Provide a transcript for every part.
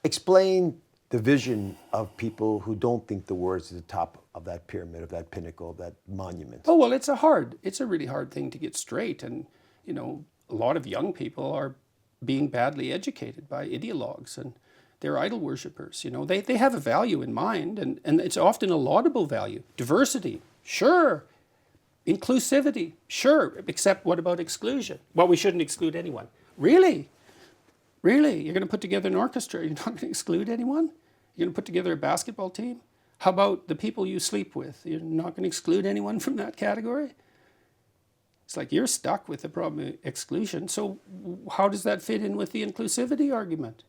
Explain the vision of people who don't think the word is at the top of that pyramid, of that pinnacle, of that monument. Oh, well, it's a really hard thing to get straight. And, a lot of young people are being badly educated by ideologues, and they're idol worshippers. They have a value in mind, and it's often a laudable value. Diversity, sure. Inclusivity, sure. Except what about exclusion? Well, we shouldn't exclude anyone. Really? Really? You're going to put together an orchestra, you're not going to exclude anyone? You're going to put together a basketball team? How about the people you sleep with? You're not going to exclude anyone from that category? It's like you're stuck with the problem of exclusion. So how does that fit in with the inclusivity argument?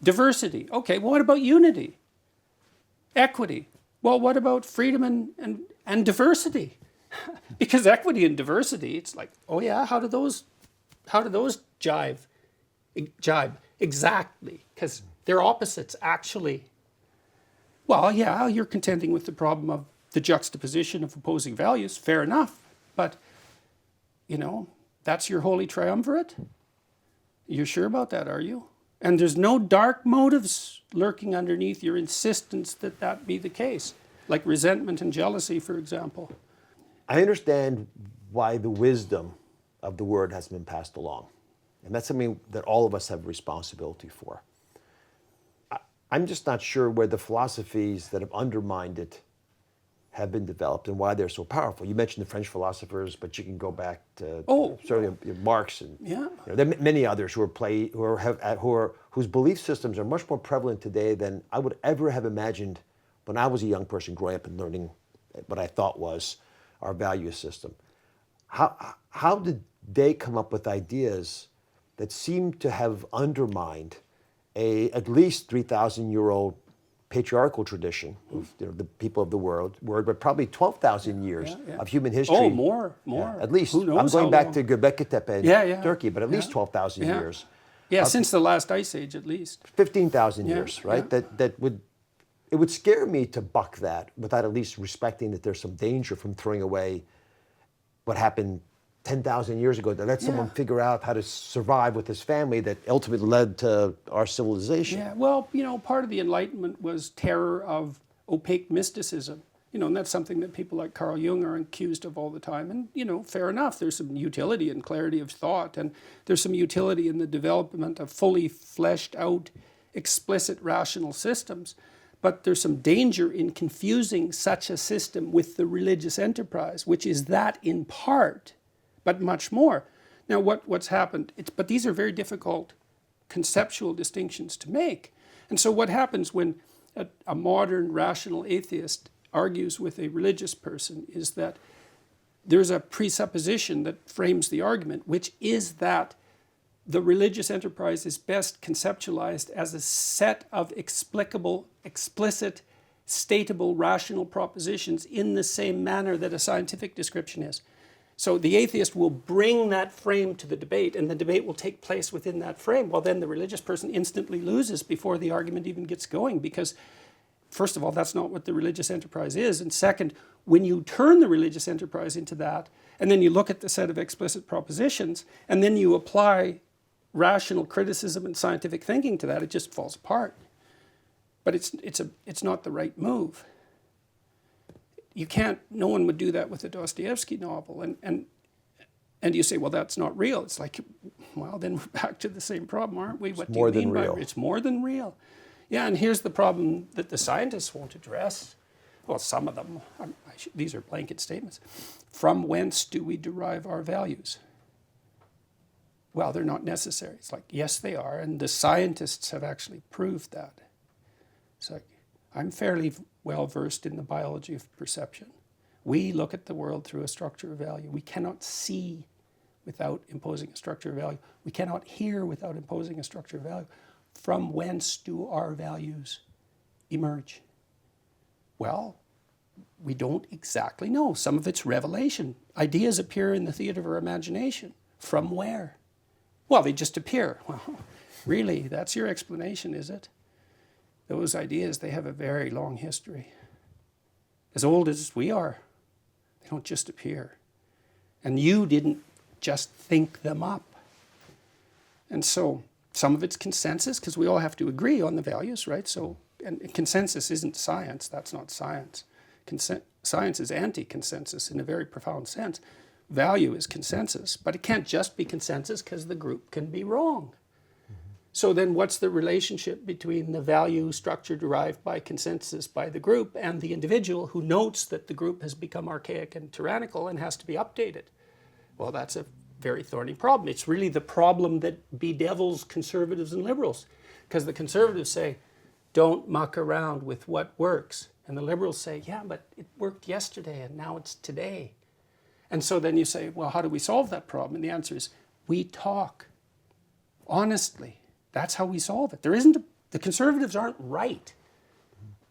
Diversity. Okay, well, what about unity? Equity. Well, what about freedom and diversity? Because equity and diversity, it's like, oh yeah, how do those jive? Exactly, because they're opposites actually. Well, yeah, you're contending with the problem of the juxtaposition of opposing values, fair enough, but that's your holy triumvirate? You're sure about that, are you? And there's no dark motives lurking underneath your insistence that be the case, like resentment and jealousy, for example. I understand why the wisdom of the word has been passed along. And that's something that all of us have responsibility for. I'm just not sure where the philosophies that have undermined it have been developed and why they're so powerful. You mentioned the French philosophers, but you can go back to certainly Marx and there are many others whose belief systems are much more prevalent today than I would ever have imagined when I was a young person growing up and learning what I thought was our value system. How did they come up with ideas that seem to have undermined at least 3,000-year-old patriarchal tradition of the people of the world, but probably 12,000 years of human history. Oh, more. At least. Who knows I'm going back to long. Göbekli Tepe in Turkey, but at least 12,000 years. Yeah, since the last ice age at least. 15,000 years, right? It would scare me to buck that without at least respecting that there's some danger from throwing away what happened 10,000 years ago, to let someone figure out how to survive with his family that ultimately led to our civilization. Yeah, well, part of the Enlightenment was terror of opaque mysticism. And that's something that people like Carl Jung are accused of all the time. And, fair enough, there's some utility and clarity of thought, and there's some utility in the development of fully fleshed out, explicit rational systems. But there's some danger in confusing such a system with the religious enterprise, which is that in part, but much more. Now, what's happened, but these are very difficult conceptual distinctions to make. And so what happens when a modern rational atheist argues with a religious person is that there's a presupposition that frames the argument, which is that the religious enterprise is best conceptualized as a set of explicable, explicit, statable, rational propositions in the same manner that a scientific description is. So the atheist will bring that frame to the debate, and the debate will take place within that frame. Well, then the religious person instantly loses before the argument even gets going, because first of all, that's not what the religious enterprise is. And second, when you turn the religious enterprise into that, and then you look at the set of explicit propositions, and then you apply rational criticism and scientific thinking to that, it just falls apart. But it's not the right move. No one would do that with a Dostoevsky novel. And you say, well, that's not real. It's like, well, then we're back to the same problem, aren't we? What do you mean by it's more than real? Yeah, and here's the problem that the scientists won't address. Well, some of them, these are blanket statements. From whence do we derive our values? Well, they're not necessary. It's like, yes, they are, and the scientists have actually proved that. It's like, I'm fairly well versed in the biology of perception. We look at the world through a structure of value. We cannot see without imposing a structure of value. We cannot hear without imposing a structure of value. From whence do our values emerge? Well, we don't exactly know. Some of it's revelation. Ideas appear in the theater of our imagination. From where? Well, they just appear. Well, really, that's your explanation, is it? Those ideas, they have a very long history. As old as we are. They don't just appear. And you didn't just think them up. And so Some of it's consensus, because we all have to agree on the values, right? So, and consensus isn't science. That's not science. Science is anti-consensus in a very profound sense. Value is consensus, but it can't just be consensus because the group can be wrong. So then what's the relationship between the value structure derived by consensus by the group and the individual who notes that the group has become archaic and tyrannical and has to be updated? Well, that's a very thorny problem. It's really the problem that bedevils conservatives and liberals, because the conservatives say, don't muck around with what works. And the liberals say, yeah, but it worked yesterday and now it's today. And so then you say, well, how do we solve that problem? And the answer is, we talk honestly. That's how we solve it. The conservatives aren't right,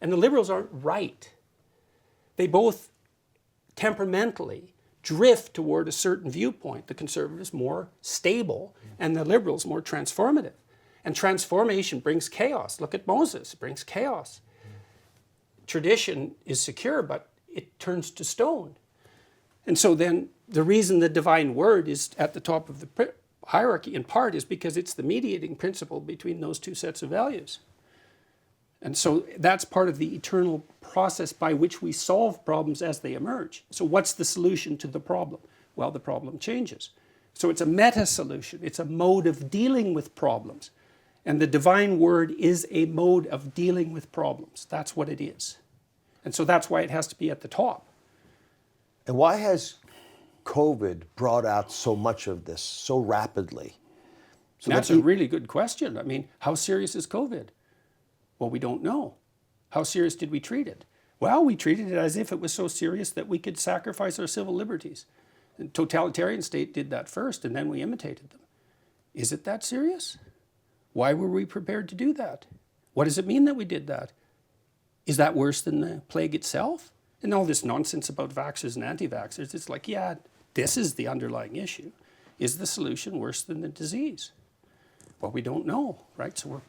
and the liberals aren't right. They both temperamentally drift toward a certain viewpoint. The conservatives more stable, and the liberals more transformative. And transformation brings chaos. Look at Moses, it brings chaos. Tradition is secure, but it turns to stone. And so then the reason the divine word is at the top of the hierarchy in part is because it's the mediating principle between those two sets of values. And so that's part of the eternal process by which we solve problems as they emerge. So what's the solution to the problem? Well, the problem changes. So it's a meta solution. It's a mode of dealing with problems. And the divine word is a mode of dealing with problems. That's what it is. And so that's why it has to be at the top. And why has COVID brought out so much of this so rapidly? So that's a really good question. I mean, how serious is COVID? Well, we don't know. How serious did we treat it? Well, we treated it as if it was so serious that we could sacrifice our civil liberties. The totalitarian state did that first, and then we imitated them. Is it that serious? Why were we prepared to do that? What does it mean that we did that? Is that worse than the plague itself? And all this nonsense about vaxxers and anti-vaxxers, it's like, yeah, this is the underlying issue. Is the solution worse than the disease? Well, we don't know, right? So we're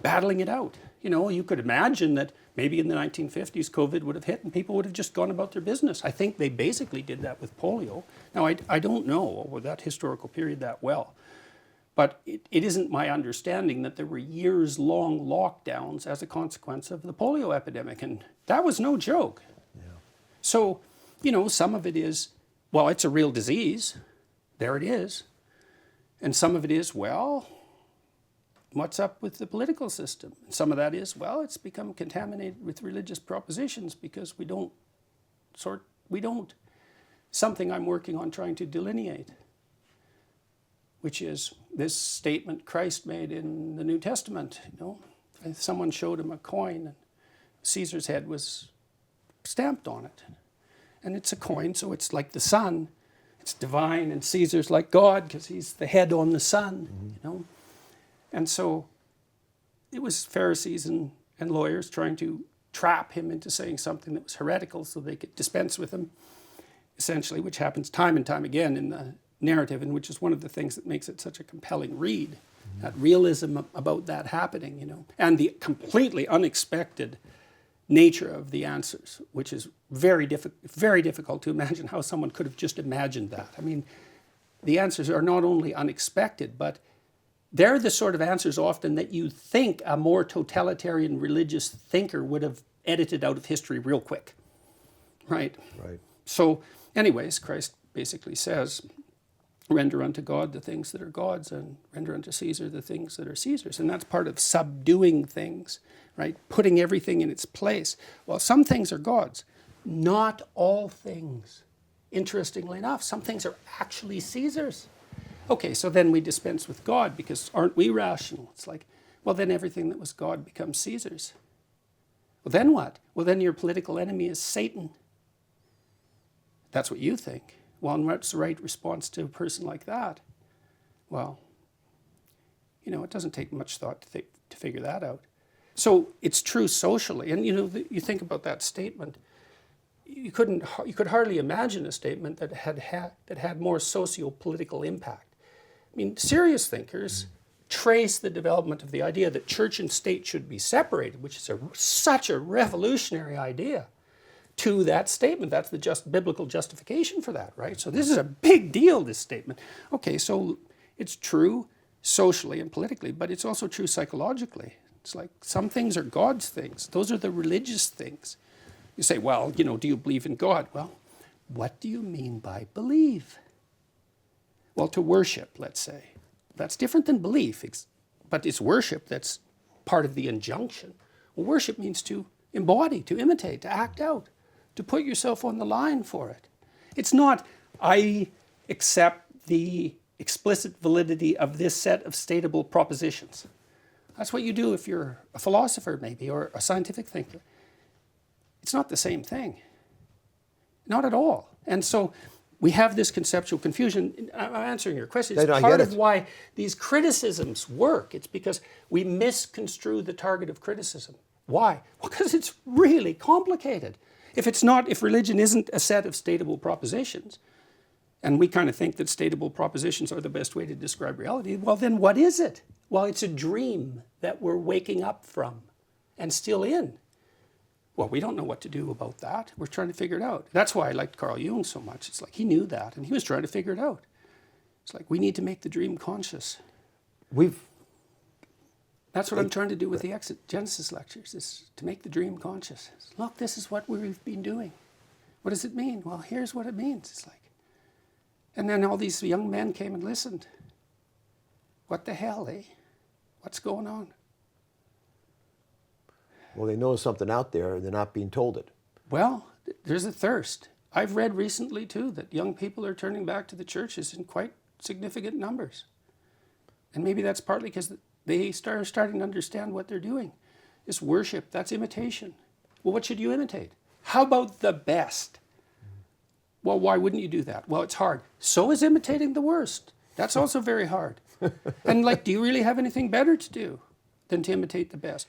battling it out. You know, you could imagine that maybe in the 1950s COVID would have hit and people would have just gone about their business. I think they basically did that with polio. Now, I don't know over that historical period that well, but it isn't my understanding that there were years-long lockdowns as a consequence of the polio epidemic, and that was no joke. Yeah. So, you know, some of it is, well, it's a real disease. There it is. And some of it is, well, what's up with the political system? And some of that is, well, it's become contaminated with religious propositions because we don't. Something I'm working on trying to delineate, which is this statement Christ made in the New Testament. You know, someone showed him a coin, and Caesar's head was stamped on it. And it's a coin, so it's like the sun. It's divine, and Caesar's like God because he's the head on the sun, you know. And so it was Pharisees and lawyers trying to trap him into saying something that was heretical so they could dispense with him, essentially, which happens time and time again in the narrative, and which is one of the things that makes it such a compelling read, that realism about that happening, you know, and the completely unexpected nature of the answers, which is very difficult to imagine how someone could have just imagined that. I mean, the answers are not only unexpected, but they're the sort of answers often that you think a more totalitarian religious thinker would have edited out of history real quick, right? Right. So anyways, Christ basically says, render unto God the things that are God's and render unto Caesar the things that are Caesar's. And that's part of subduing things, right? Putting everything in its place. Well, some things are God's, not all things. Interestingly enough, some things are actually Caesar's. Okay, so then we dispense with God because aren't we rational? It's like, well, then everything that was God becomes Caesar's. Well, then what? Well, then your political enemy is Satan. That's what you think. Well, and what's the right response to a person like that? Well, you know, it doesn't take much thought to figure that out. So it's true socially, and you know, you think about that statement. You could hardly imagine a statement that had more socio-political impact. I mean, serious thinkers trace the development of the idea that church and state should be separated, which is such a revolutionary idea, to that statement. That's the biblical justification for that, right? So this is a big deal, this statement. Okay, so it's true. socially and politically, but it's also true psychologically. It's like some things are God's things. Those are the religious things. You say, well, do you believe in God? Well, what do you mean by believe? Well, to worship, let's say. That's different than belief, but it's worship that's part of the injunction. Well, worship means to embody, to imitate, to act out, to put yourself on the line for it. It's not, I accept the explicit validity of this set of stateable propositions. That's what you do if you're a philosopher, maybe, or a scientific thinker. It's not the same thing. Not at all. And so we have this conceptual confusion. I'm answering your question. It's part of why these criticisms work. It's because we misconstrue the target of criticism. Why? Well, because it's really complicated. If religion isn't a set of stateable propositions, and we kind of think that stateable propositions are the best way to describe reality, well, then what is it? Well, it's a dream that we're waking up from and still in. Well, we don't know what to do about that. We're trying to figure it out. That's why I liked Carl Jung so much. It's like he knew that, and he was trying to figure it out. It's like we need to make the dream conscious. That's what I'm trying to do with the Genesis lectures, is to make the dream conscious. Look, this is what we've been doing. What does it mean? Well, here's what it means. It's like, and then all these young men came and listened. What the hell, eh? What's going on? Well, they know something out there, and they're not being told it. Well, there's a thirst. I've read recently, too, that young people are turning back to the churches in quite significant numbers. And maybe that's partly because they are starting to understand what they're doing. It's worship, that's imitation. Well, what should you imitate? How about the best? Well, why wouldn't you do that? Well, it's hard. So is imitating the worst. That's also very hard. And do you really have anything better to do than to imitate the best?